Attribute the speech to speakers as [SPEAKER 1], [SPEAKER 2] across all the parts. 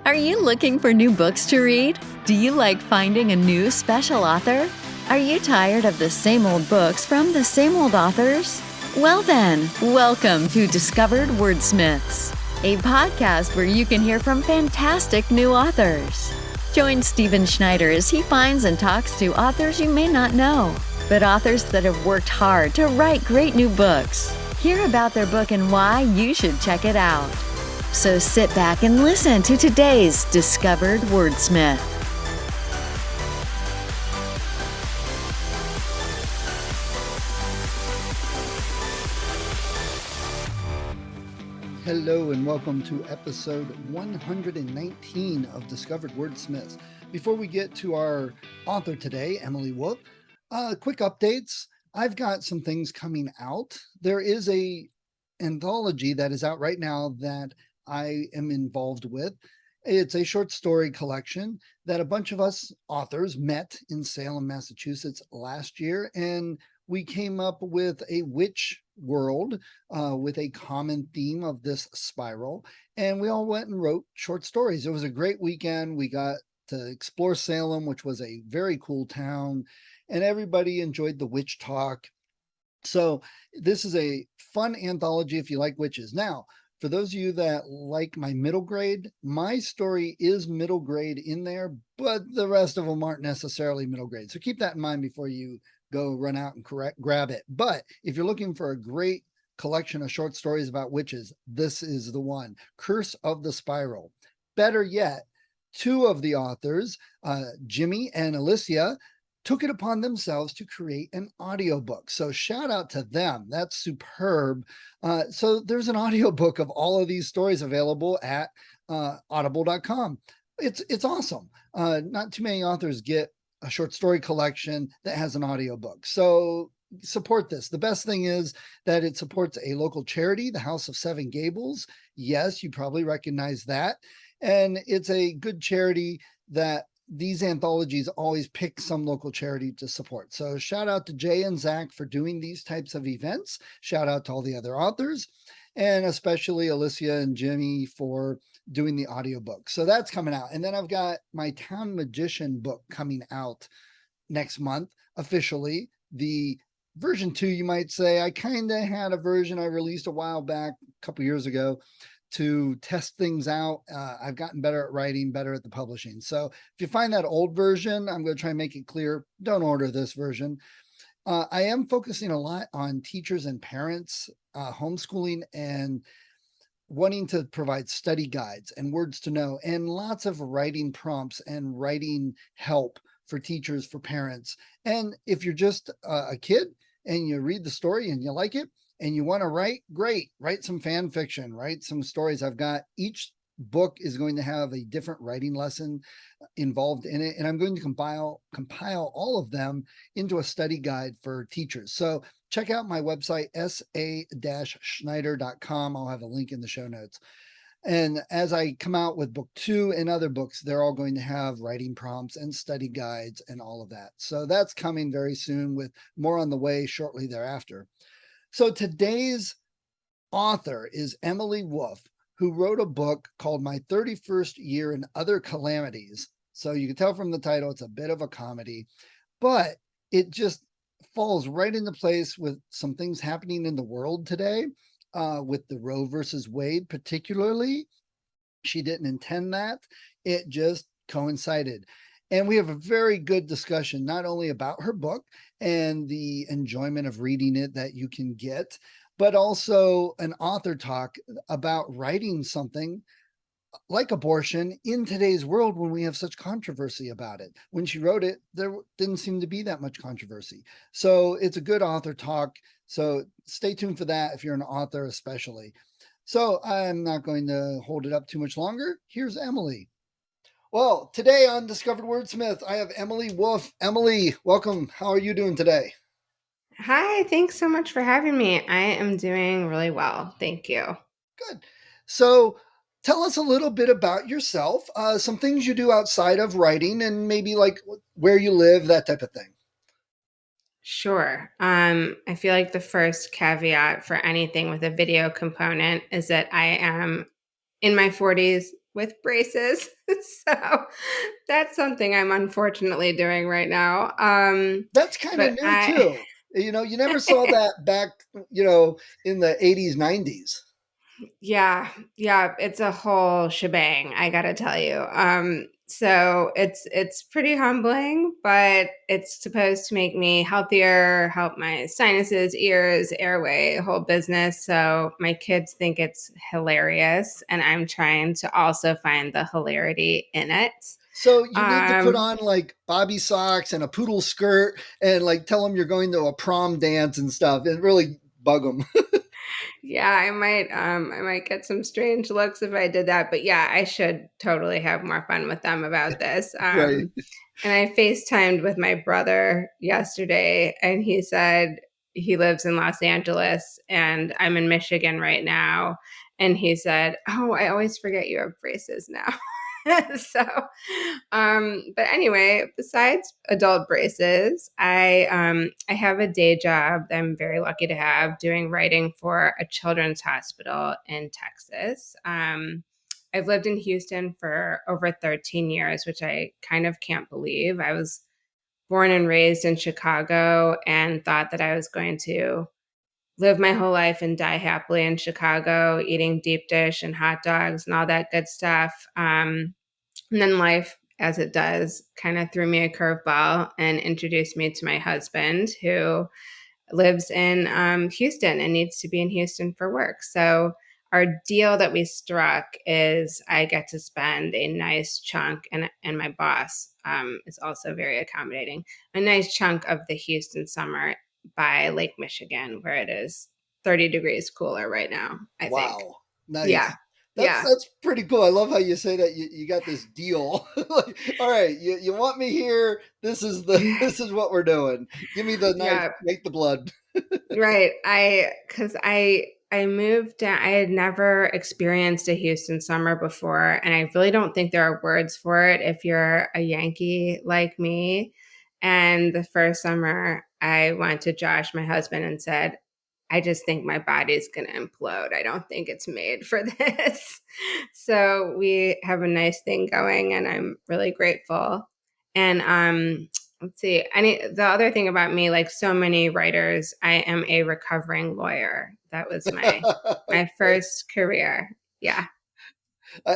[SPEAKER 1] Are you looking for new books to read? Do you like finding a new special author? Are you tired of the same old books from the same old authors? Well then, welcome to Discovered Wordsmiths, a podcast where you can hear from fantastic new authors. Join Stephen Schneider as he finds and talks to authors you may not know, but authors that have worked hard to write great new books. Hear about their book and why you should check it out. So sit back and listen to today's Discovered Wordsmith.
[SPEAKER 2] Hello and welcome to episode 119 of Discovered Wordsmiths. Before we get to our author today, Emily Wolf, quick updates. I've got some things coming out. There is a anthology that is out right now that I am involved with. It's a short story collection that a bunch of us authors met in Salem, Massachusetts last year, and we came up with a witch world with a common theme of this spiral, and we all went and wrote short stories. It was a great weekend. We got to explore Salem, which was a very cool town, and everybody enjoyed the witch talk. So this is a fun anthology if you like witches. Now, for those of you that like my middle grade, my story is middle grade in there, but the rest of them aren't necessarily middle grade. So keep that in mind before you go run out and grab it. But if you're looking for a great collection of short stories about witches, this is the one. Curse of the Spiral. Better yet, two of the authors, Jimmy and Alicia, took it upon themselves to create an audiobook. So shout out to them. That's superb. So there's an audiobook of all of these stories available at audible.com. It's awesome. Not too many authors get a short story collection that has an audiobook. So support this. The best thing is that it supports a local charity, the House of Seven Gables. Yes, you probably recognize that. And it's a good charity that these anthologies always pick some local charity to support. So shout out to Jay and Zach for doing these types of events. Shout out to all the other authors, and especially Alicia and Jimmy for doing the audiobook. So that's coming out. And then I've got my Town Magician book coming out next month, officially. The version 2, you might say. I kind of had a version I released a while back, a couple years ago, to test things out. I've gotten better at writing, better at the publishing. So if you find that old version, I'm going to try and make it clear, don't order this version. I am focusing a lot on teachers and parents, homeschooling, and wanting to provide study guides and words to know, and lots of writing prompts and writing help for teachers, for parents. And if you're just a kid and you read the story and you like it, and you want to write, great, write some fan fiction, write some stories. I've got each book is going to have a different writing lesson involved in it, and I'm going to compile all of them into a study guide for teachers. So check out my website, sa-schneider.com. I'll have a link in the show notes. And as I come out with book 2 and other books, they're all going to have writing prompts and study guides and all of that. So that's coming very soon, with more on the way shortly thereafter. So today's author is Emily Wolf, who wrote a book called My 31st Year in Other Calamities. So you can tell from the title, it's a bit of a comedy, but it just falls right into place with some things happening in the world today, with the Roe versus Wade particularly. She didn't intend that. It just coincided. And we have a very good discussion, not only about her book and the enjoyment of reading it that you can get, but also an author talk about writing something like abortion in today's world when we have such controversy about it. When she wrote it, there didn't seem to be that much controversy. So it's a good author talk. So stay tuned for that if you're an author especially. So I'm not going to hold it up too much longer. Here's Emily. Well, today on Discovered Wordsmith, I have Emily Wolf. Emily, welcome. How are you doing today?
[SPEAKER 3] Hi, thanks so much for having me. I am doing really well. Thank you.
[SPEAKER 2] Good. So tell us a little bit about yourself, some things you do outside of writing, and maybe like where you live, that type of thing.
[SPEAKER 3] Sure. I feel like the first caveat for anything with a video component is that I am in my 40s, with braces. So that's something I'm unfortunately doing right now.
[SPEAKER 2] That's kind of
[SPEAKER 3] But
[SPEAKER 2] new too. You never saw that back, in the 80s, 90s.
[SPEAKER 3] Yeah, yeah, it's a whole shebang, I gotta tell you. So it's pretty humbling, but it's supposed to make me healthier, help my sinuses, ears, airway, whole business. So my kids think it's hilarious, and I'm trying to also find the hilarity in it.
[SPEAKER 2] So you need to put
[SPEAKER 3] Um,
[SPEAKER 2] on like bobby socks and a poodle skirt and like tell them you're going to a prom dance and stuff and really bug them.
[SPEAKER 3] Yeah, I might get some strange looks if I did that, but yeah, I should totally have more fun with them about this.
[SPEAKER 2] Right.
[SPEAKER 3] And I FaceTimed with my brother yesterday, and he said he lives in Los Angeles and I'm in Michigan right now. And he said, "Oh, I always forget you have braces now." So, but anyway, besides adult braces, I have a day job that I'm very lucky to have doing writing for a children's hospital in Texas. I've lived in Houston for over 13 years, which I kind of can't believe. I was born and raised in Chicago and thought that I was going to live my whole life and die happily in Chicago, eating deep dish and hot dogs and all that good stuff. And then life, as it does, kind of threw me a curveball and introduced me to my husband, who lives in Houston and needs to be in Houston for work. So our deal that we struck is I get to spend a nice chunk, and my boss is also very accommodating, a nice chunk of the Houston summer by Lake Michigan, where it is 30 degrees cooler right now, I think.
[SPEAKER 2] Wow.
[SPEAKER 3] Yeah.
[SPEAKER 2] Nice. That's
[SPEAKER 3] Yeah.
[SPEAKER 2] that's pretty cool. I love how you say that you got this deal. Like, all right, you want me here. This is what we're doing. Give me the knife,
[SPEAKER 3] Yeah.
[SPEAKER 2] make the blood.
[SPEAKER 3] Right. Cause I moved down. I had never experienced a Houston summer before, and I really don't think there are words for it if you're a Yankee like me. And the first summer, I went to Josh, my husband, and said, I just think my body's going to implode. I don't think it's made for this. So we have a nice thing going, and I'm really grateful. And let's see. The other thing about me, like so many writers, I am a recovering lawyer. That was my
[SPEAKER 2] Okay.
[SPEAKER 3] first career. Yeah.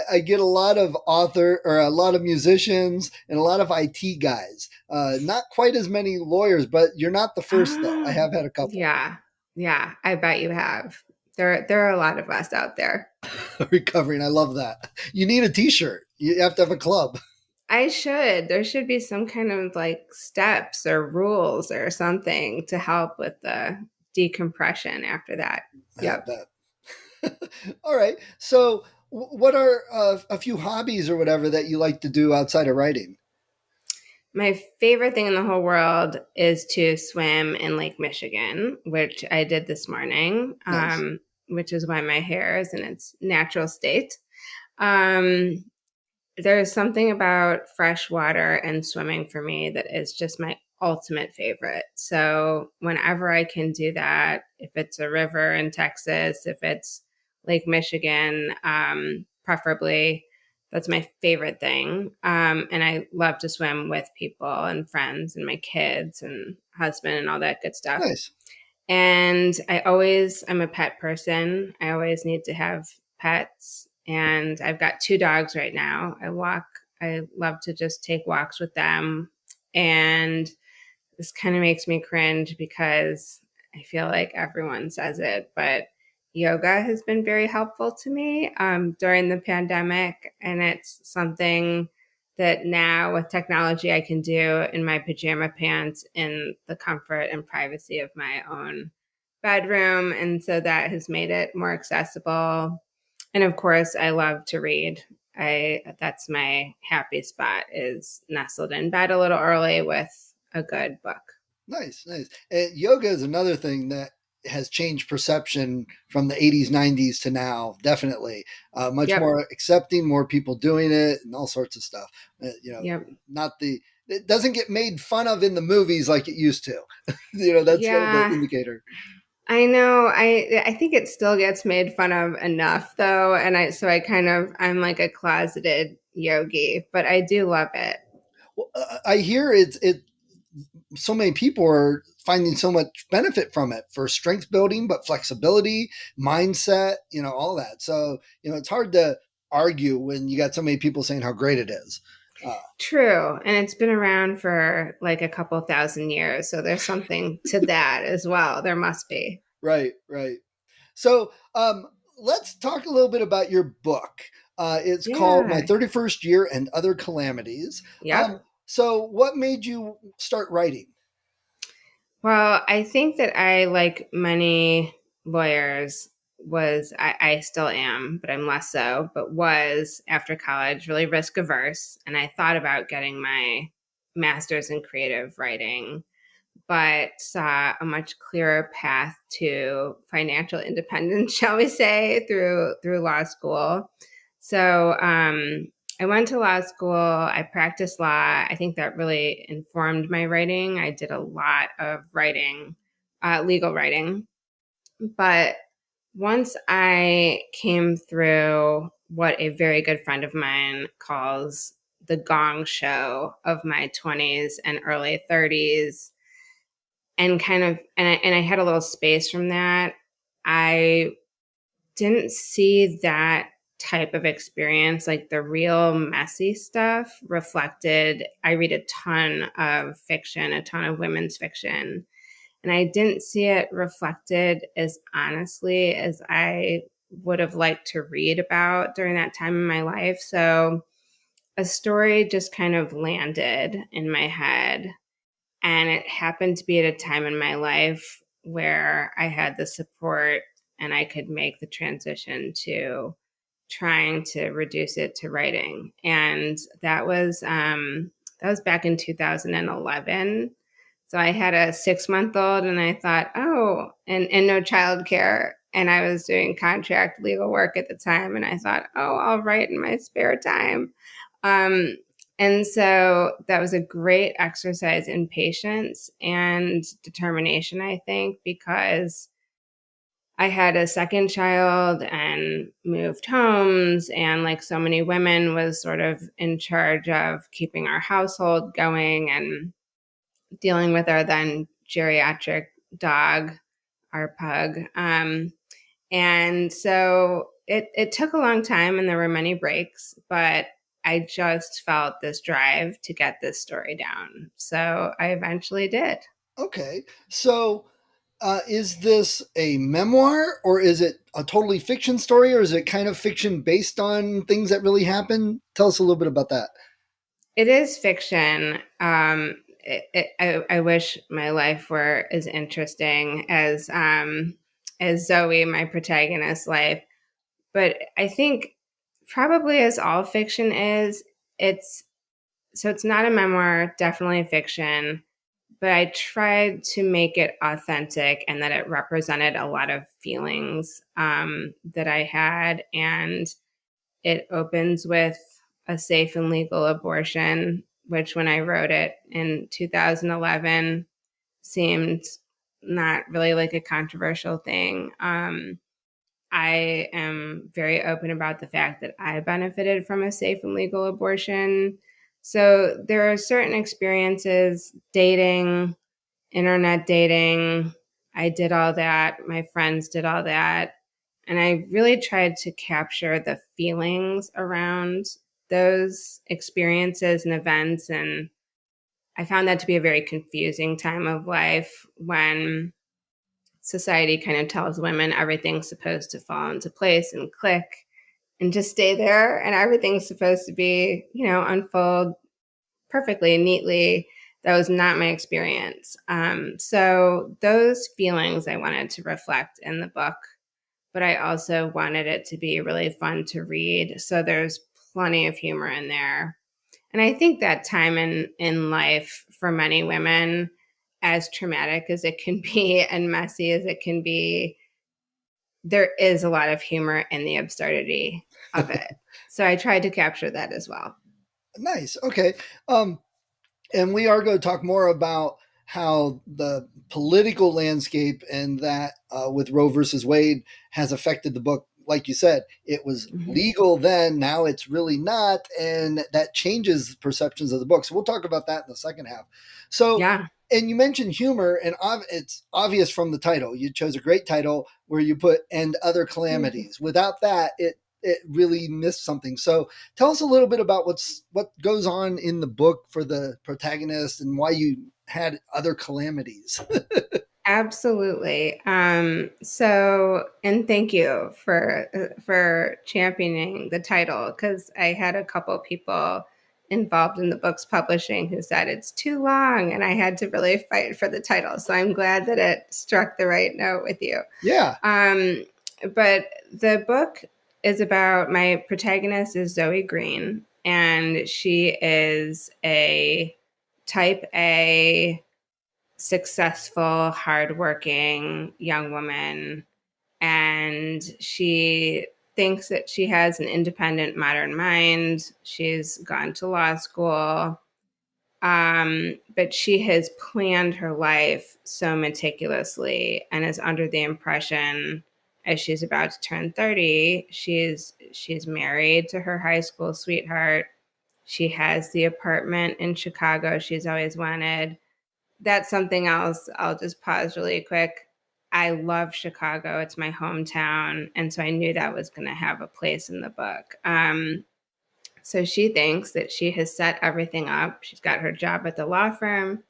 [SPEAKER 2] I get a lot of author or a lot of musicians and a lot of IT guys. Not quite as many lawyers, but you're not the first though. I
[SPEAKER 3] Oh,
[SPEAKER 2] have had a couple.
[SPEAKER 3] yeah. Yeah, I bet you have. There are a lot of us out there.
[SPEAKER 2] Recovering. I love that. You need a T-shirt. You have to have a club.
[SPEAKER 3] I should. There should be some kind of like steps or rules or something to help with the decompression after that.
[SPEAKER 2] I
[SPEAKER 3] Yep.
[SPEAKER 2] bet. All right. So, what are a few hobbies or whatever that you like to do outside of writing?
[SPEAKER 3] My favorite thing in the whole world is to swim in Lake Michigan, which I did this morning,
[SPEAKER 2] Nice.
[SPEAKER 3] which is why my hair is in its natural state. Um, there's something about fresh water and swimming for me that is just my ultimate favorite. So whenever I can do that, if it's a river in Texas, if it's Lake Michigan, preferably, that's my favorite thing. And I love to swim with people and friends and my kids and husband and all that good stuff.
[SPEAKER 2] Nice.
[SPEAKER 3] And I'm a pet person. I always need to have pets. And I've got two dogs right now. I love to just take walks with them. And this kind of makes me cringe because I feel like everyone says it, but yoga has been very helpful to me during the pandemic. And it's something that now with technology I can do in my pajama pants in the comfort and privacy of my own bedroom. And so that has made it more accessible. And of course, I love to read. I That's my happy spot, is nestled in bed a little early with a good book.
[SPEAKER 2] Nice. Nice. And yoga is another thing that has changed perception from the 80s, 90s to now. Definitely, much
[SPEAKER 3] Yep.
[SPEAKER 2] more accepting, more people doing it, and all sorts of stuff.
[SPEAKER 3] Yep.
[SPEAKER 2] Not the it doesn't get made fun of in the movies like it used to. That's kind of the
[SPEAKER 3] Yeah.
[SPEAKER 2] indicator.
[SPEAKER 3] I know. I think it still gets made fun of enough though, and I'm like a closeted yogi, but I do love it.
[SPEAKER 2] Well, I hear it. So many people are finding so much benefit from it for strength building, but flexibility, mindset, all that. So it's hard to argue when you got so many people saying how great it is. Uh,
[SPEAKER 3] True, and it's been around for like a couple thousand years, so there's something to that as well. There must be.
[SPEAKER 2] right, right. So let's talk a little bit about your book. It's called My
[SPEAKER 3] Yeah.
[SPEAKER 2] 31st Year and Other Calamities.
[SPEAKER 3] Yep.
[SPEAKER 2] So, what made you start writing?
[SPEAKER 3] Well, I think that I, like many lawyers, I still am, but I'm less so, but was after college really risk averse. And I thought about getting my master's in creative writing, but saw a much clearer path to financial independence, shall we say, through law school. So I went to law school. I practiced law. I think that really informed my writing. I did a lot of writing, legal writing. But once I came through what a very good friend of mine calls the gong show of my 20s and early 30s, and I had a little space from that, I didn't see that type of experience, like the real messy stuff reflected. I read a ton of fiction, a ton of women's fiction, and I didn't see it reflected as honestly as I would have liked to read about during that time in my life. So a story just kind of landed in my head, and it happened to be at a time in my life where I had the support and I could make the transition to trying to reduce it to writing. And that was back in 2011. So I had a 6 month old and I thought, oh, and no childcare. And I was doing contract legal work at the time. And I thought, oh, I'll write in my spare time. Um, and so that was a great exercise in patience and determination, I think, because I had a second child and moved homes, and like so many women, was sort of in charge of keeping our household going and dealing with our then geriatric dog, our pug. And so it took a long time and there were many breaks, but I just felt this drive to get this story down. So I eventually did.
[SPEAKER 2] Okay, so is this a memoir or is it a totally fiction story or is it kind of fiction based on things that really happened? Tell us a little bit about that.
[SPEAKER 3] It is fiction. I wish my life were as interesting as Zoe, my protagonist's life. But I think probably as all fiction is, it's it's not a memoir, definitely fiction, but I tried to make it authentic and that it represented a lot of feelings that I had. And it opens with a safe and legal abortion, which when I wrote it in 2011 seemed not really like a controversial thing. I am very open about the fact that I benefited from a safe and legal abortion. So there are certain experiences, dating, internet dating. I did all that. My friends did all that. And I really tried to capture the feelings around those experiences and events. And I found that to be a very confusing time of life when society kind of tells women everything's supposed to fall into place and click and just stay there. And everything's supposed to be, unfold perfectly and neatly. That was not my experience. So those feelings I wanted to reflect in the book, but I also wanted it to be really fun to read. So there's plenty of humor in there. And I think that time in life for many women, as traumatic as it can be and messy as it can be, there is a lot of humor in the absurdity of it. So I tried to capture that as well.
[SPEAKER 2] Nice. Okay. And we are going to talk more about how the political landscape and that with Roe versus Wade has affected the book. Like you said, it was
[SPEAKER 3] Mhm.
[SPEAKER 2] legal then, now it's really not, and that changes perceptions of the book. So we'll talk about that in the second half. So,
[SPEAKER 3] Yeah.
[SPEAKER 2] and you mentioned humor, and it's obvious from the title. You chose a great title where you put "and other
[SPEAKER 3] Thank you.
[SPEAKER 2] calamities." Without that, it really missed something. So tell us a little bit about what goes on in the book for the protagonist and why you had other calamities.
[SPEAKER 3] Absolutely. And thank you for championing the title, because I had a couple people involved in the book's publishing who said it's too long, and I had to really fight for the title. So I'm glad that it struck the right note with you.
[SPEAKER 2] Yeah.
[SPEAKER 3] Um, but the book is about, my protagonist is Zoe Greene, and she is a type A, successful, hardworking young woman. And she thinks that she has an independent, modern mind. She's gone to law school. But she has planned her life so meticulously and is under the impression, as she's about to turn 30, she's married to her high school sweetheart. She has the apartment in Chicago she's always wanted. That's something else. I'll just pause really quick. I love Chicago. It's my hometown. And so I knew that was going to have a place in the book. So she thinks that she has set everything up. She's got her job at the law firm.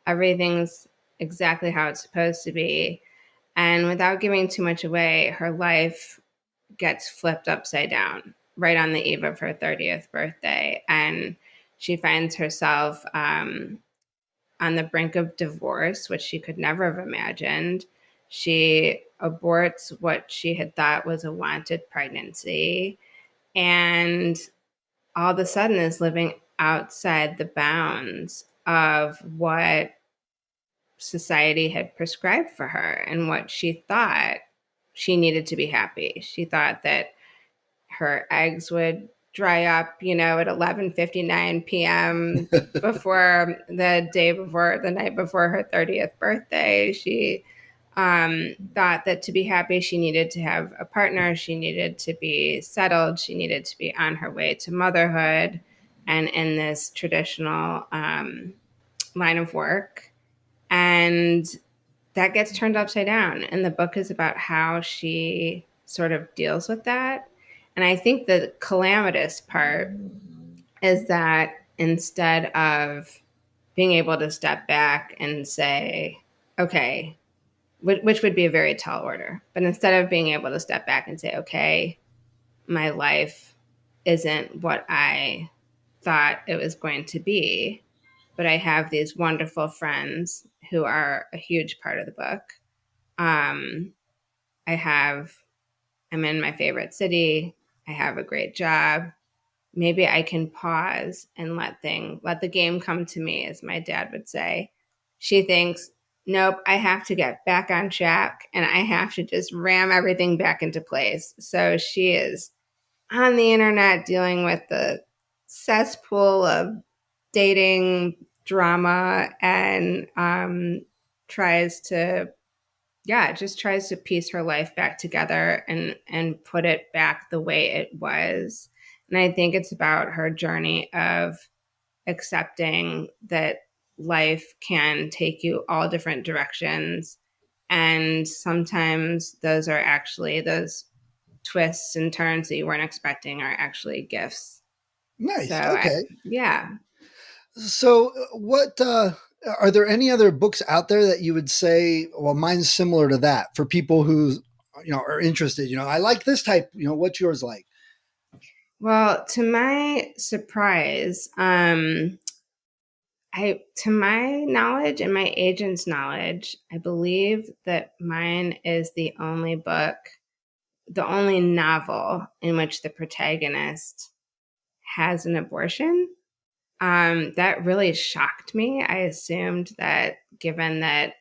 [SPEAKER 3] Everything's exactly how it's supposed to be. And without giving too much away, her life gets flipped upside down right on the eve of her 30th birthday. And she finds herself on the brink of divorce, which she could never have imagined. She aborts what she had thought was a wanted pregnancy, and all of a sudden is living outside the bounds of what society had prescribed for her and what she thought she needed to be happy. She thought that her eggs would dry up, at 11:59 p.m. before the night before her 30th birthday. She thought that to be happy, she needed to have a partner, she needed to be settled, she needed to be on her way to motherhood and in this traditional line of work. And that gets turned upside down. And the book is about how she sort of deals with that. And I think the calamitous part is that instead of being able to step back and say, okay, which would be a very tall order, but instead of being able to step back and say, okay, my life isn't what I thought it was going to be, but I have these wonderful friends who are a huge part of the book. Um, I have, I'm in my favorite city. I have a great job. Maybe I can pause and let the game come to me, as my dad would say. She thinks, nope, I have to get back on track and I have to just ram everything back into place. So she is on the internet dealing with the cesspool of dating drama and tries to just tries to piece her life back together and put it back the way it was. And I think it's about her journey of accepting that life can take you all different directions, and sometimes those twists and turns that you weren't expecting are actually gifts. So
[SPEAKER 2] Nice. Okay.
[SPEAKER 3] yeah.
[SPEAKER 2] So, what are there any other books out there that you would say? Well, mine's similar to that for people who are interested. I like this type. What's yours like?
[SPEAKER 3] Well, to my surprise, to my knowledge and my agent's knowledge, I believe that mine is the only novel in which the protagonist has an abortion. That really shocked me. I assumed that, given that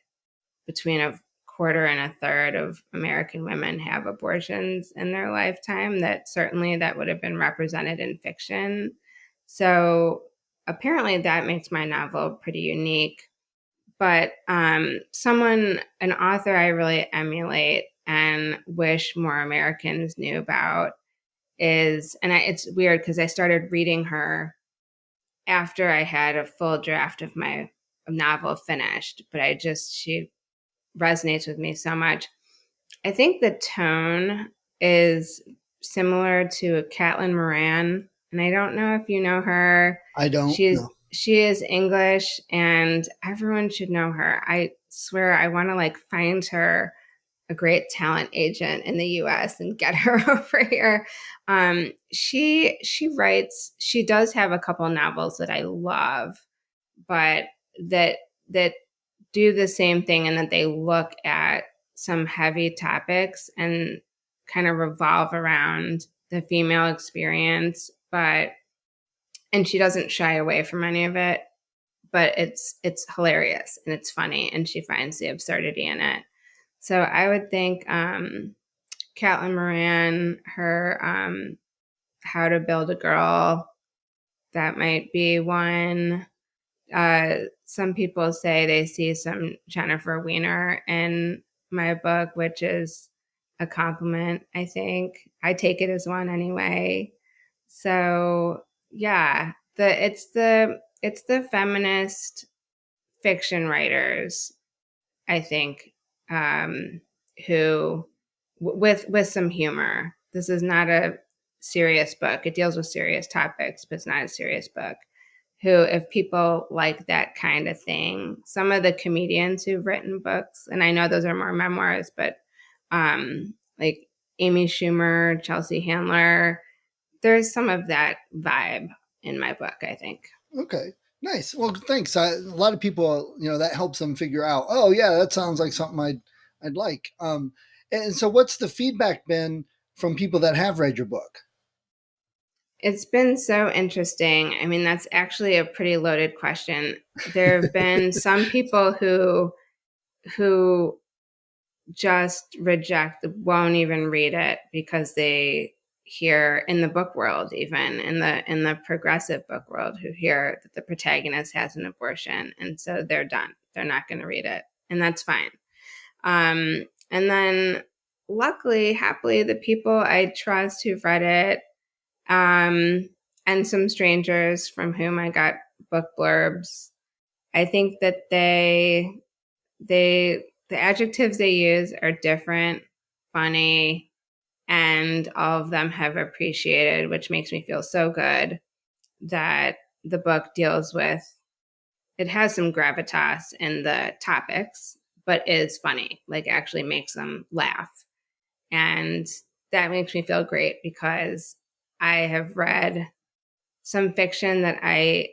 [SPEAKER 3] between a quarter and a third of American women have abortions in their lifetime, that certainly that would have been represented in fiction. So apparently that makes my novel pretty unique. But an author I really emulate and wish more Americans knew about it's weird because I started reading her after I had a full draft of my novel finished, but she resonates with me so much. I think the tone is similar to Caitlin Moran, and I don't know if you know her.
[SPEAKER 2] I don't know.
[SPEAKER 3] She is English, and everyone should know her. I swear, I want to like find her a great talent agent in the US and get her over here. She writes, she does have a couple novels that I love, but that that do the same thing and that they look at some heavy topics and kind of revolve around the female experience, and she doesn't shy away from any of it, but it's hilarious and it's funny and she finds the absurdity in it. So I would think Caitlin Moran, her How to Build a Girl, that might be one. Some people say they see some Jennifer Weiner in my book, which is a compliment, I think. I take it as one anyway. So yeah, it's the feminist fiction writers, I think, um, who with some humor. This is not a serious book. It deals with serious topics, but it's not a serious book. Who, if people like that kind of thing, some of the comedians who've written books, and I know those are more memoirs, but like Amy Schumer, Chelsea Handler, there's some of that vibe in my book, I think.
[SPEAKER 2] Okay. Nice. Well, thanks. A lot of people, that helps them figure out, oh yeah, that sounds like something I'd like. And so what's the feedback been from people that have read your book?
[SPEAKER 3] It's been so interesting. I mean, that's actually a pretty loaded question. There have been some people who just won't even read it because they hear in the book world, even in the progressive book world, who hear that the protagonist has an abortion, and so they're done. They're not going to read it, and that's fine. And then, luckily, happily, the people I trust who've read it, and some strangers from whom I got book blurbs, I think that the adjectives they use are different, funny, and all of them have appreciated, which makes me feel so good that the book deals with it has some gravitas in the topics, but is funny, like actually makes them laugh. And that makes me feel great because I have read some fiction that I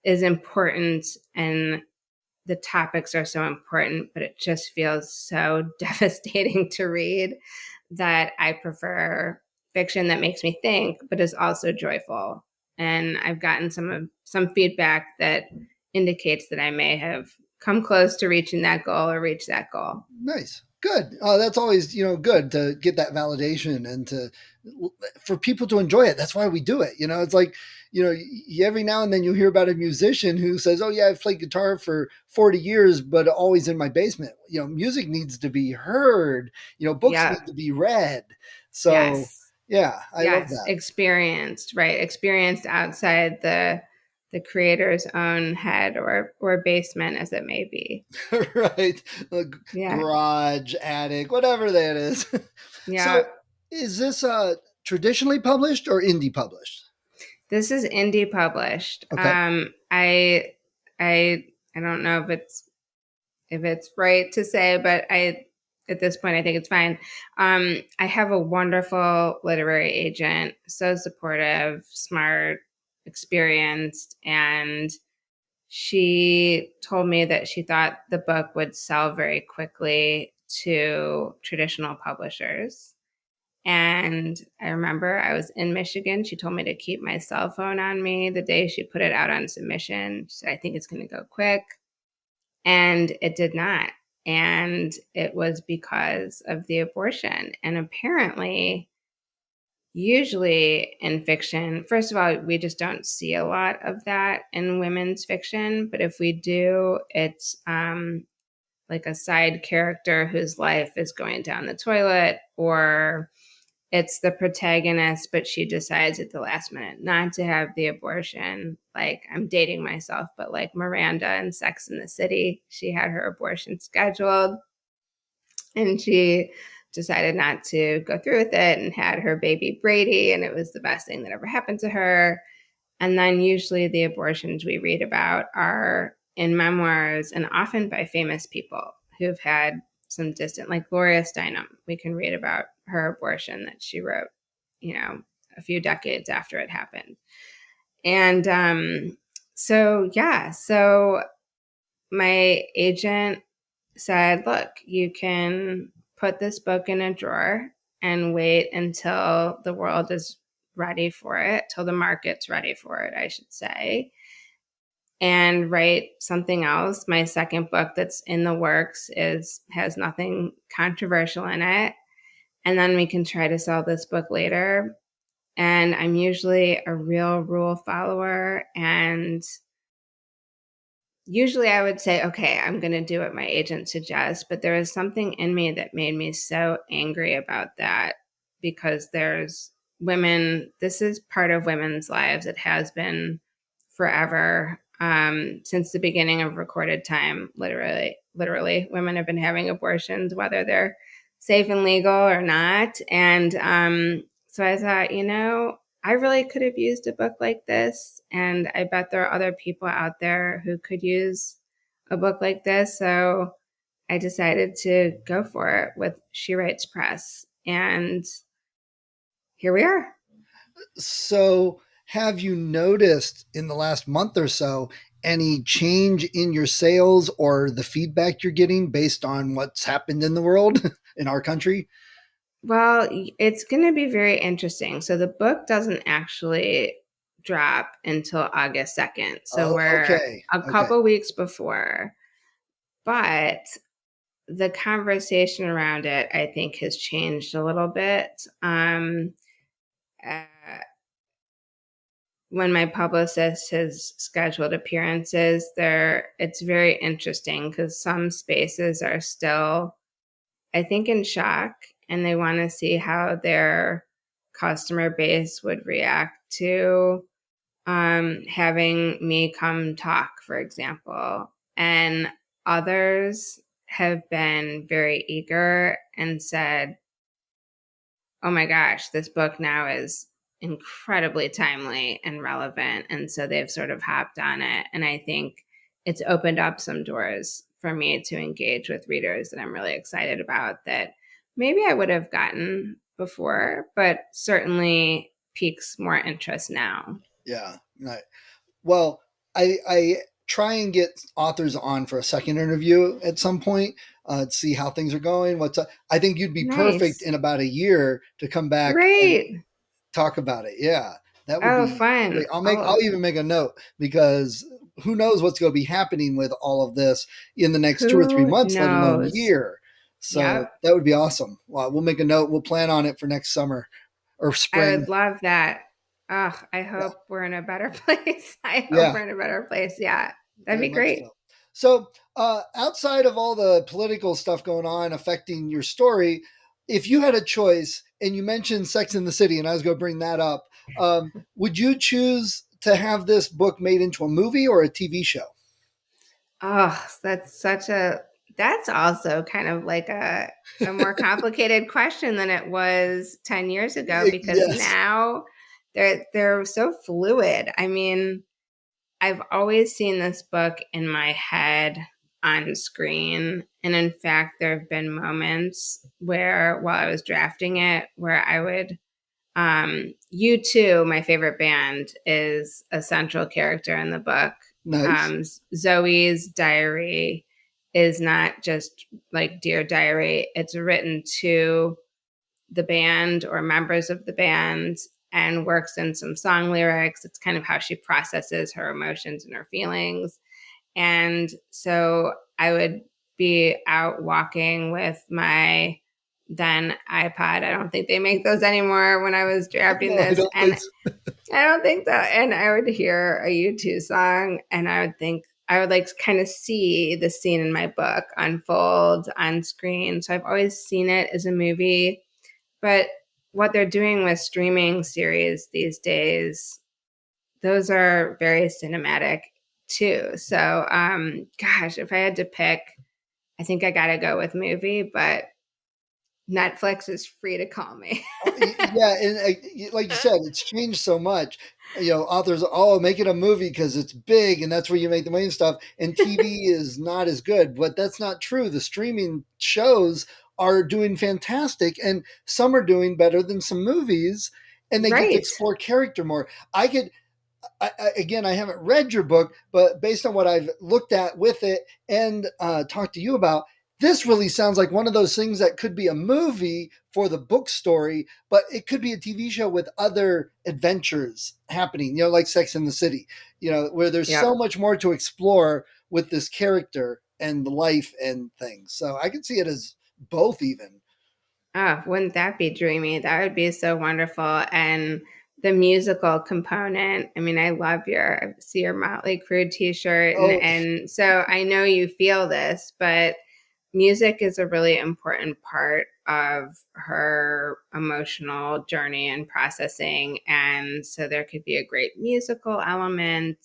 [SPEAKER 3] is important and the topics are so important, but it just feels so devastating to read that I prefer fiction that makes me think, but is also joyful. And I've gotten some feedback that indicates that I may have come close to reaching that goal or reach that goal.
[SPEAKER 2] Nice. Good. That's always, good to get that validation and for people to enjoy it. That's why we do it. It's like, every now and then you hear about a musician who says, oh yeah, I've played guitar for 40 years, but always in my basement. Music needs to be heard, books
[SPEAKER 3] Yeah.
[SPEAKER 2] need to be read. So
[SPEAKER 3] Yes.
[SPEAKER 2] yeah, I love
[SPEAKER 3] Yes.
[SPEAKER 2] that.
[SPEAKER 3] Experienced, right. Experienced outside the creator's own head or basement, as it may be.
[SPEAKER 2] Right.
[SPEAKER 3] Yeah.
[SPEAKER 2] Garage, attic, whatever that is.
[SPEAKER 3] Yeah.
[SPEAKER 2] So is this traditionally published or indie published?
[SPEAKER 3] This is indie published.
[SPEAKER 2] Okay.
[SPEAKER 3] I don't know if it's right to say, but at this point I think it's fine. I have a wonderful literary agent, so supportive, smart, experienced, and she told me that she thought the book would sell very quickly to traditional publishers. And I remember I was in Michigan. She told me to keep my cell phone on me the day she put it out on submission. She said, I think it's going to go quick. And it did not. And it was because of the abortion. And apparently, usually in fiction, first of all, we just don't see a lot of that in women's fiction. But if we do, it's like a side character whose life is going down the toilet, or it's the protagonist, but she decides at the last minute not to have the abortion. Like, I'm dating myself, but like Miranda in Sex and the City, she had her abortion scheduled and she decided not to go through with it and had her baby Brady, and it was the best thing that ever happened to her. And then usually the abortions we read about are in memoirs and often by famous people who've had some distant, like Gloria Steinem. We can read about her abortion that she wrote, a few decades after it happened. And so my agent said, look, you can put this book in a drawer and wait until the world is ready for it, till the market's ready for it, I should say, and write something else. My second book that's in the works has nothing controversial in it. And then we can try to sell this book later. And I'm usually a real rule follower, and usually I would say, okay, I'm going to do what my agent suggests. But there was something in me that made me so angry about that, because there's women, this is part of women's lives. It has been forever, since the beginning of recorded time. Literally, women have been having abortions, whether they're safe and legal or not. And so I thought, I really could have used a book like this. And I bet there are other people out there who could use a book like this. So I decided to go for it with She Writes Press. And here we are.
[SPEAKER 2] So, have you noticed in the last month or so any change in your sales or the feedback you're getting based on what's happened in the world, in our country?
[SPEAKER 3] Well, it's going to be very interesting. So the book doesn't actually drop until August 2nd. So
[SPEAKER 2] Oh,
[SPEAKER 3] we're
[SPEAKER 2] okay.
[SPEAKER 3] a
[SPEAKER 2] Okay.
[SPEAKER 3] couple weeks before. But the conversation around it, I think, has changed a little bit. Uh, when my publicist has scheduled appearances there, it's very interesting because some spaces are still, I think, in shock, and they want to see how their customer base would react to having me come talk, for example. And others have been very eager and said, oh my gosh, this book now is incredibly timely and relevant. And so they've sort of hopped on it. And I think it's opened up some doors for me to engage with readers that I'm really excited about, that maybe I would have gotten before, but certainly piques more interest now.
[SPEAKER 2] Yeah. Right. Well, I try and get authors on for a second interview at some point to see how things are going. I think you'd be perfect
[SPEAKER 3] Nice.
[SPEAKER 2] in about a year to come back and
[SPEAKER 3] Great.
[SPEAKER 2] talk about it. Yeah, that would
[SPEAKER 3] Oh,
[SPEAKER 2] be great.
[SPEAKER 3] fun.
[SPEAKER 2] I'll even make a note, because who knows what's going to be happening with all of this in the next 2 or 3
[SPEAKER 3] Who
[SPEAKER 2] months, let alone
[SPEAKER 3] knows?
[SPEAKER 2] year. So
[SPEAKER 3] Yep.
[SPEAKER 2] that would be awesome. Well, we'll make a note. We'll plan on it for next summer or
[SPEAKER 3] I
[SPEAKER 2] spring.
[SPEAKER 3] would love that. Oh, I
[SPEAKER 2] Yeah,
[SPEAKER 3] hope we're in a better place. I hope
[SPEAKER 2] yeah,
[SPEAKER 3] we're in a better place. Yeah, that'd
[SPEAKER 2] very
[SPEAKER 3] be
[SPEAKER 2] much
[SPEAKER 3] great.
[SPEAKER 2] so. So, outside of all the political stuff going on affecting your story, if you had a choice, and you mentioned Sex in the City, and I was going to bring that up, would you choose to have this book made into a movie or a TV show?
[SPEAKER 3] Oh, that's also kind of like a more complicated question than it was 10 years ago, because
[SPEAKER 2] Yes.
[SPEAKER 3] now they're so fluid. I mean, I've always seen this book in my head on screen. And in fact, there have been moments where, while I was drafting it, where I would, U2, my favorite band, is a central character in the book.
[SPEAKER 2] Nice.
[SPEAKER 3] Zoe's diary is not just like Dear Diary, it's written to the band or members of the band and works in some song lyrics. It's kind of how she processes her emotions and her feelings. And so I would be out walking with my than iPod. I don't think they make those anymore when I was drafting
[SPEAKER 2] No, I
[SPEAKER 3] this.
[SPEAKER 2] don't
[SPEAKER 3] And
[SPEAKER 2] think so.
[SPEAKER 3] I don't think that. And I would hear a U2 song and I would think, I would like kind of see the scene in my book unfold on screen. So I've always seen it as a movie. But what they're doing with streaming series these days, those are very cinematic too. So, gosh, if I had to pick, I think I got to go with movie, but Netflix is free to call me.
[SPEAKER 2] Yeah, and like you said, it's changed so much. Authors, oh, make it a movie because it's big and that's where you make the money and stuff. And TV is not as good, but that's not true. The streaming shows are doing fantastic, and some are doing better than some movies, and they get to
[SPEAKER 3] Right.
[SPEAKER 2] explore character more. Again, I haven't read your book, but based on what I've looked at with it and talked to you about, this really sounds like one of those things that could be a movie for the book story, but it could be a TV show with other adventures happening, like Sex in the City, where there's so
[SPEAKER 3] Yep.
[SPEAKER 2] much more to explore with this character and the life and things. So I can see it as both, even.
[SPEAKER 3] Oh, wouldn't that be dreamy? That would be so wonderful. And the musical component. I mean, I see your Motley Crue t-shirt
[SPEAKER 2] Oh,
[SPEAKER 3] and so I know you feel this, but music is a really important part of her emotional journey and processing. And so there could be a great musical element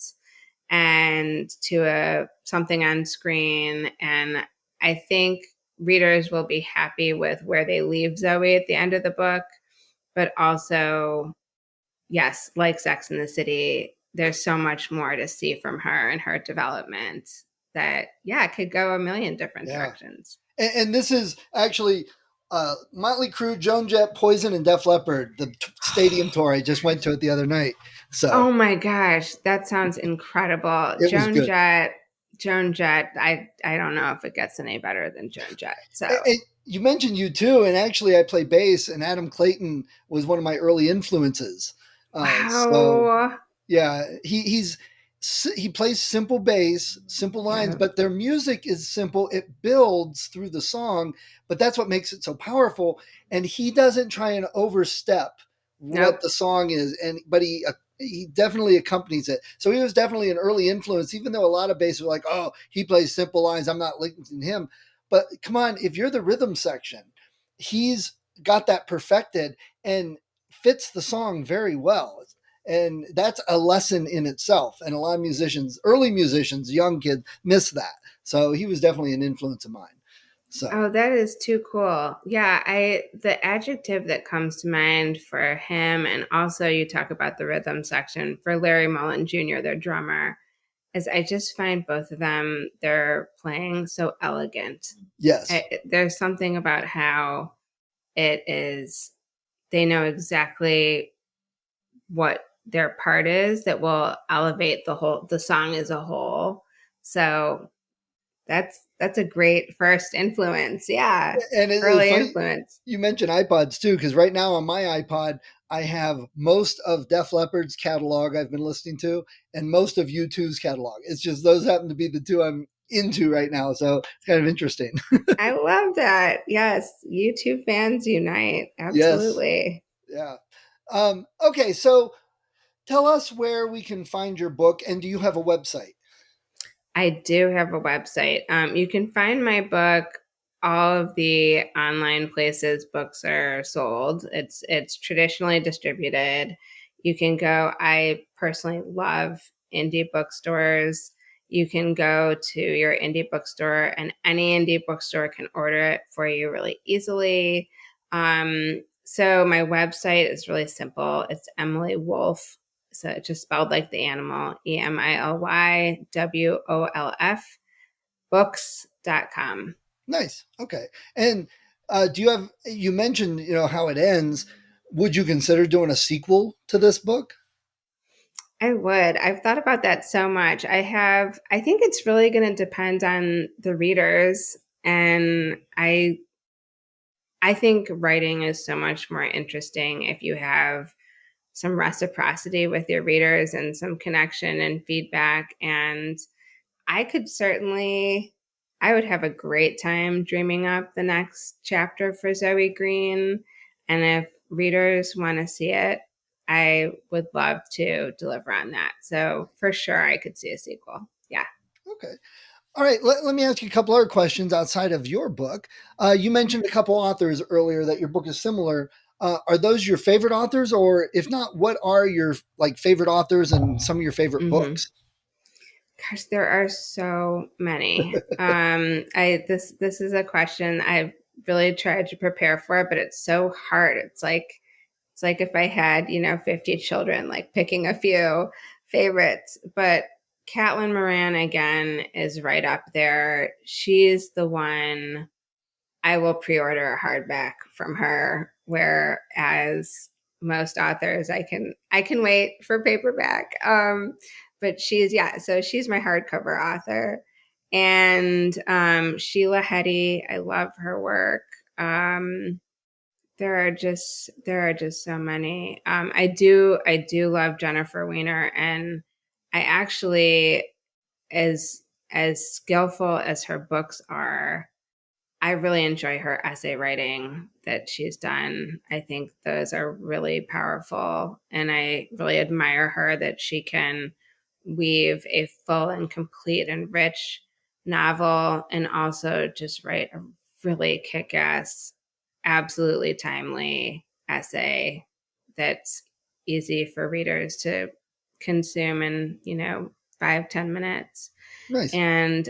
[SPEAKER 3] and to a something on screen. And I think readers will be happy with where they leave Zoe at the end of the book, but also, yes, like Sex in the City, there's so much more to see from her and her development that, yeah, it could go a million different
[SPEAKER 2] yeah.
[SPEAKER 3] directions.
[SPEAKER 2] And this is actually Motley Crue, Joan Jett, Poison, and Def Leppard, the stadium tour. I just went to it the other night. So
[SPEAKER 3] Oh my gosh, that sounds incredible.
[SPEAKER 2] it was good.
[SPEAKER 3] Joan Jett, I don't know if it gets any better than Joan Jett. So,
[SPEAKER 2] You mentioned U2, and actually, I play bass, and Adam Clayton was one of my early influences. So
[SPEAKER 3] wow.
[SPEAKER 2] yeah, he plays simple bass, simple lines,
[SPEAKER 3] Yeah.
[SPEAKER 2] but their music is simple. It builds through the song, but that's what makes it so powerful. And he doesn't try and overstep what
[SPEAKER 3] Nope.
[SPEAKER 2] the song is, but he definitely accompanies it. So he was definitely an early influence, even though a lot of bass are like, oh, he plays simple lines. I'm not linking him. But come on, if you're the rhythm section, he's got that perfected and fits the song very well. And that's a lesson in itself. And a lot of musicians, early musicians, young kids, miss that. So he was definitely an influence of mine. So
[SPEAKER 3] Oh, that is too cool. Yeah, I the adjective that comes to mind for him, and also you talk about the rhythm section for Larry Mullen Jr., their drummer, is I just find both of them, their playing so elegant.
[SPEAKER 2] yes,
[SPEAKER 3] There's something about how it is, they know exactly what their part is that will elevate the song as a whole. So that's a great first influence. Yeah.
[SPEAKER 2] and it's
[SPEAKER 3] Early
[SPEAKER 2] funny
[SPEAKER 3] influence.
[SPEAKER 2] you mentioned iPods too, because right now on my iPod I have most of Def Leppard's catalog I've been listening to, and most of U2's catalog. It's just those happen to be the two I'm into right now, so it's kind of interesting.
[SPEAKER 3] I love that. Yes, YouTube fans unite.
[SPEAKER 2] Yes,
[SPEAKER 3] Absolutely.
[SPEAKER 2] yeah. Okay, so tell us where we can find your book, and do you have a website?
[SPEAKER 3] I do have a website. You can find my book all of the online places books are sold. It's traditionally distributed. You can go. I personally love indie bookstores. You can go to your indie bookstore, and any indie bookstore can order it for you really easily. So my website is really simple. It's Emily Wolf, so it's just spelled like the animal, EMILYWOLF, books.com.
[SPEAKER 2] Nice. Okay. And you mentioned, how it ends. Would you consider doing a sequel to this book?
[SPEAKER 3] I would. I've thought about that so much. I think it's really going to depend on the readers. And I think writing is so much more interesting if you have some reciprocity with your readers and some connection and feedback. And I could certainly, I would have a great time dreaming up the next chapter for Zoe Greene. And if readers want to see it, I would love to deliver on that. So for sure, I could see a sequel. Yeah.
[SPEAKER 2] Okay. All right. Let me ask you a couple other questions outside of your book. You mentioned a couple authors earlier that your book is similar. Are those your favorite authors, or if not, what are your like favorite authors and some of your favorite
[SPEAKER 3] Mm-hmm.
[SPEAKER 2] books?
[SPEAKER 3] Gosh, there are so many. This is a question I've really tried to prepare for, but it's so hard. It's like if I had, 50 children, like picking a few favorites. But Caitlin Moran again is right up there. She's the one I will pre-order a hardback from her, whereas most authors I can wait for paperback. But so she's my hardcover author. And Sheila Heti, I love her work. Um, there are just so many. I do love Jennifer Weiner, and I actually, as skillful as her books are, I really enjoy her essay writing that she's done. I think those are really powerful, and I really admire her that she can weave a full and complete and rich novel and also just write a really kick-ass, absolutely timely essay that's easy for readers to consume in, 5-10 minutes.
[SPEAKER 2] Nice.
[SPEAKER 3] And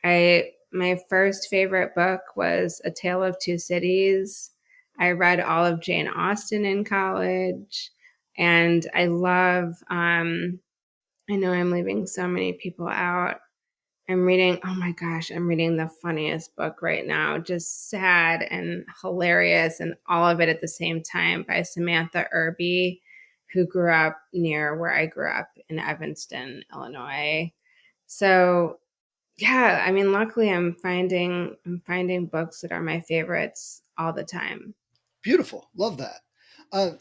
[SPEAKER 3] I my first favorite book was A Tale of Two Cities. I read all of Jane Austen in college, and I know I'm leaving so many people out. Oh my gosh, I'm reading the funniest book right now, just sad and hilarious and all of it at the same time, by Samantha Irby, who grew up near where I grew up in Evanston, Illinois. So yeah, I mean, luckily I'm finding books that are my favorites all the time.
[SPEAKER 2] Beautiful. Love that.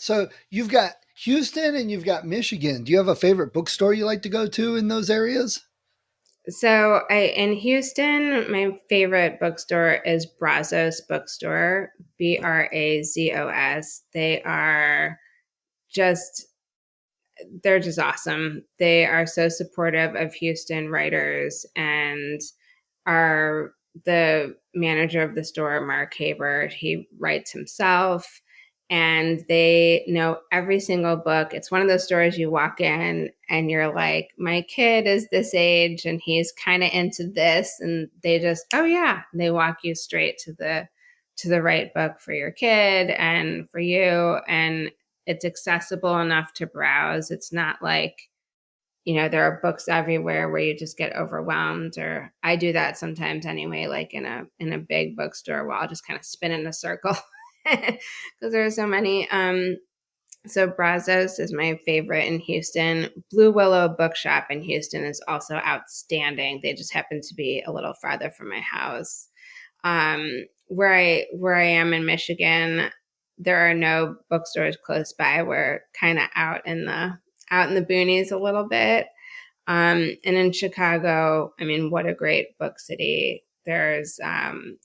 [SPEAKER 2] So you've got Houston and you've got Michigan. Do you have a favorite bookstore you like to go to in those areas?
[SPEAKER 3] So in Houston, my favorite bookstore is Brazos Bookstore, Brazos. Just they're just awesome. They are so supportive of Houston writers, and are the manager of the store, Mark Habert. He writes himself, and they know every single book. It's one of those stores you walk in and you're like, my kid is this age and he's kind of into this, and they just, oh yeah, they walk you straight to the right book for your kid and for you, and it's accessible enough to browse. It's not like, there are books everywhere where you just get overwhelmed, or I do that sometimes anyway, like in a big bookstore where I'll just kind of spin in a circle because there are so many. So Brazos is my favorite in Houston. Blue Willow Bookshop in Houston is also outstanding. They just happen to be a little farther from my house. Where I am in Michigan, there are no bookstores close by. We're kind of out in the boonies a little bit. And in Chicago, I mean, what a great book city. There's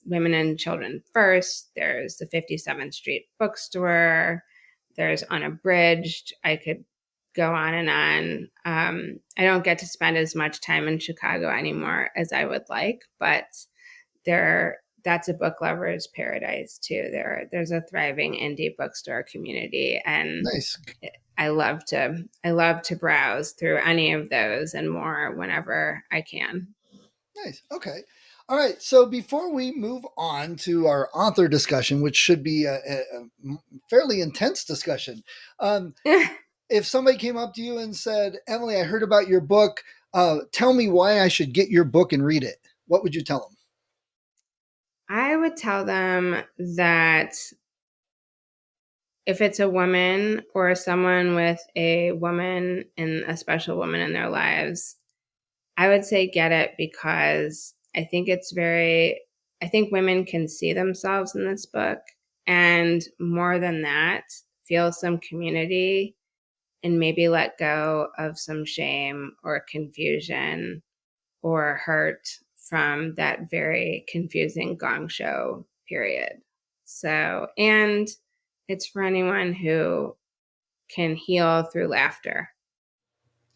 [SPEAKER 3] Women and Children First. There's the 57th Street Bookstore. There's Unabridged. I could go on and on. I don't get to spend as much time in Chicago anymore as I would like, but that's a book lover's paradise too. There's a thriving indie bookstore community, and
[SPEAKER 2] Nice.
[SPEAKER 3] I love to browse through any of those and more whenever I can.
[SPEAKER 2] Nice. Okay. All right. So before we move on to our author discussion, which should be a fairly intense discussion, um, if somebody came up to you and said, Emily, I heard about your book. Tell me why I should get your book and read it. What would you tell them?
[SPEAKER 3] I would tell them that if it's a woman or someone with a woman and a special woman in their lives, I would say get it, because I think women can see themselves in this book. And more than that, feel some community and maybe let go of some shame or confusion or hurt from that very confusing gong show period. So, and it's for anyone who can heal through laughter.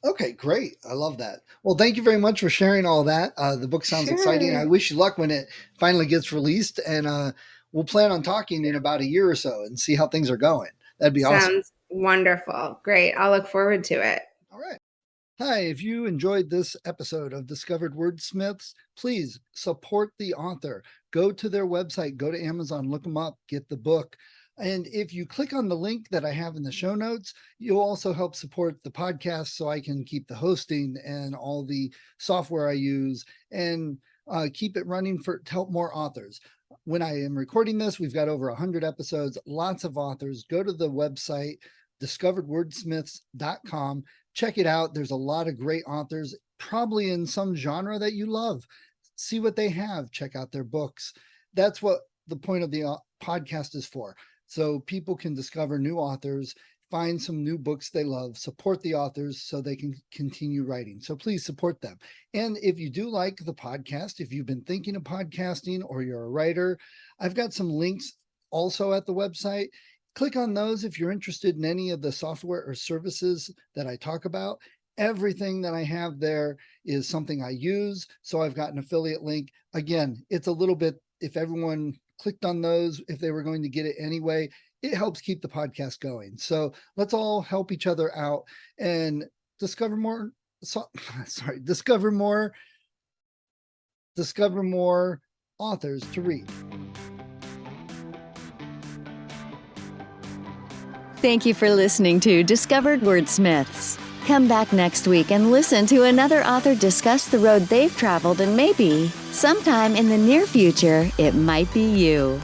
[SPEAKER 2] Okay, great. I love that. Well, thank you very much for sharing all that. The book sounds exciting. I wish you luck when it finally gets released. And we'll plan on talking in about a year or so and see how things are going. That'd be awesome.
[SPEAKER 3] Sounds wonderful. Great. I'll look forward to it.
[SPEAKER 2] All right. Hi, if you enjoyed this episode of Discovered Wordsmiths, please support the author. Go to their website, go to Amazon, look them up, get the book. And if you click on the link that I have in the show notes, you'll also help support the podcast so I can keep the hosting and all the software I use and keep it running to help more authors. When I am recording this, we've got over 100 episodes, lots of authors. Go to the website, discoveredwordsmiths.com. Check it out. There's a lot of great authors, probably in some genre that you love. See what they have. Check out their books. That's what the point of the podcast is for. So people can discover new authors, find some new books they love, support the authors so they can continue writing. So please support them. And if you do like the podcast, if you've been thinking of podcasting or you're a writer, I've got some links also at the website. Click on those if you're interested in any of the software or services that I talk about. Everything that I have there is something I use. So I've got an affiliate link. Again, it's a little bit, if everyone clicked on those, if they were going to get it anyway, it helps keep the podcast going. So let's all help each other out and discover more authors to read.
[SPEAKER 1] Thank you for listening to Discovered Wordsmiths. Come back next week and listen to another author discuss the road they've traveled, and maybe, sometime in the near future, it might be you.